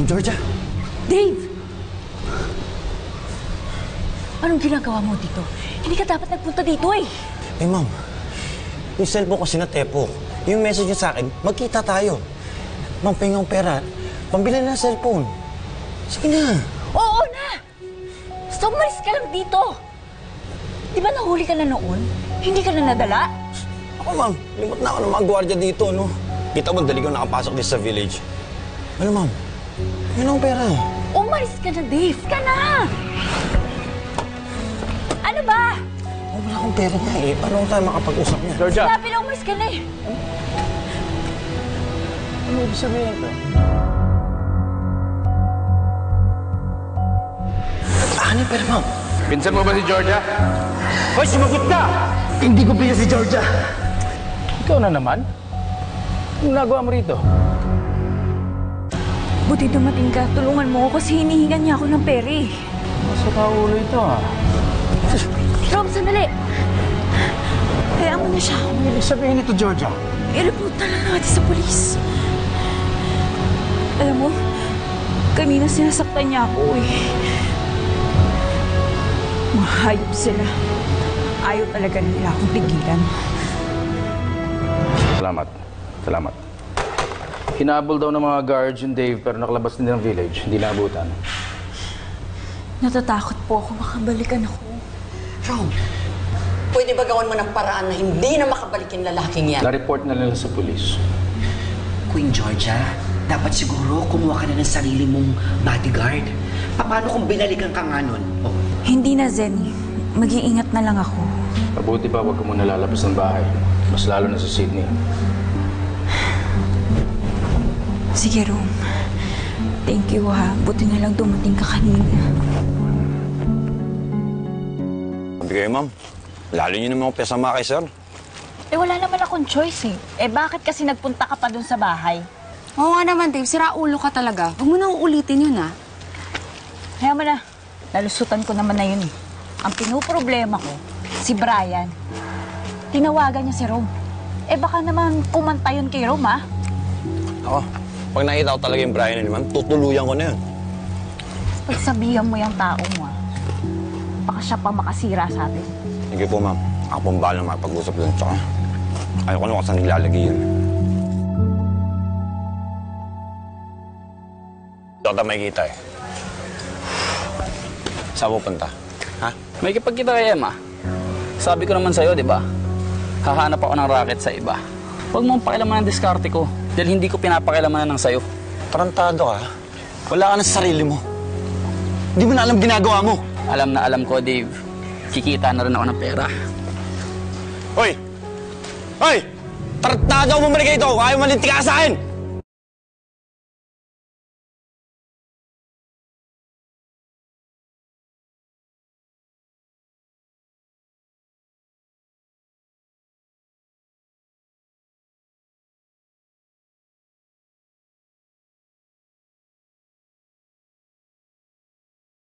Ma'am Georgia! Dave! Anong ginagawa mo dito? Hindi ka dapat nagpunta dito eh. Eh, ma'am. Yung cellphone kasi na-tepo. Yung message niya sa akin, magkita tayo. Ma'am, pahingang pera. Pambili na ng cellphone. Sige na. Oo na! Basta umalis ka lang dito. Di ba nahuli ka na noon? Hindi ka na nadala? Ako, ma'am. Limot na ako ng mga gwardiya dito, no? Kita mo, dali ko nakapasok dito sa village. Ano, ma'am? Yun ang pera. Umalis ka na, Dave. Ka na! Ano ba? Oh, wala akong pera niya eh. Paano tayo makapag-usap niya? Georgia! Sabi na umalis ka na eh. Ano ibig sabihin ito? Ano yung pera, ma'am? Pinsan mo ba si Georgia? Hoy, sumagot ka! Hindi ko pinsan si Georgia. Ikaw na naman? Anong nagawa mo rito? Buti dumating ka. Tulungan mo ako kasi hinihingan niya ako ng pera. Masa kaulo ito ha? Rom, sandali! Kaya mo na siya. Ano ibig sabihin ito, Georgia? I-report na lang natin sa polis. Alam mo, kanina sinasaktan niya ako eh. Mahayop sila. Ayaw talaga nila akong tigilan. Salamat. Salamat. Hinabol daw ng mga guards yung Dave pero nakalabas din ng village. Hindi naabutan. Natatakot po ako. Makabalikan ako. Rom, pwede ba gawan mo ng paraan na hindi na makabalik yung lalaking yan? Na-report na nila sa polis. Queen Georgia, dapat siguro kumuha ka na ng sarili mong bodyguard. Paano kung binalikan ka nga nun? Oh. Hindi na, Zenny. Mag-iingat na lang ako. Mabuti pa huwag ka muna lalabas ng bahay. Mas lalo na sa Sydney. Sige, Rom. Thank you, ha. Buti na lang dumating ka kanina. Sabi kayo, ma'am. Lalo niyo naman ako pesama kay sir. Eh, wala naman akong choice eh. Eh, bakit kasi nagpunta ka pa dun sa bahay? Oo nga naman, Dave. Sira ulo ka talaga. Huwag mo na uulitin yun, ha? Kaya mo na. Nalusutan ko naman na yun eh. Ang pinuproblema ko, si Brian. Tinawagan niya si Rom. Eh, baka naman kumanta yun kay Rom, ha? Ako, pag nakita ko talaga yung Brian na naman, tutuluyan ko na yun. Pagsabihan mo yung tao mo, ha? Baka siya pa makasira sa atin. Sige po, ma'am. Ako pong bahala makipag-usap doon. Tsaka, ayoko na kasi nilalagay yun. Dota may kita eh. Saan pupunta? Ha? May kipagkita kay Emma. Sabi ko naman sa'yo, di ba? Hahanap ako ng racket sa iba. Huwag mong pakialaman ng diskarte ko dahil hindi ko pinapakialaman ng sa'yo. Tarantado ka. Wala ka na sa sarili mo. Hindi mo na alam ginagawa mo. Alam na alam ko, Dave. Kikita na rin ako ng pera. Hoy! Hoy! Tarantado mo bumalik ito! Ayaw malintika ka sa akin!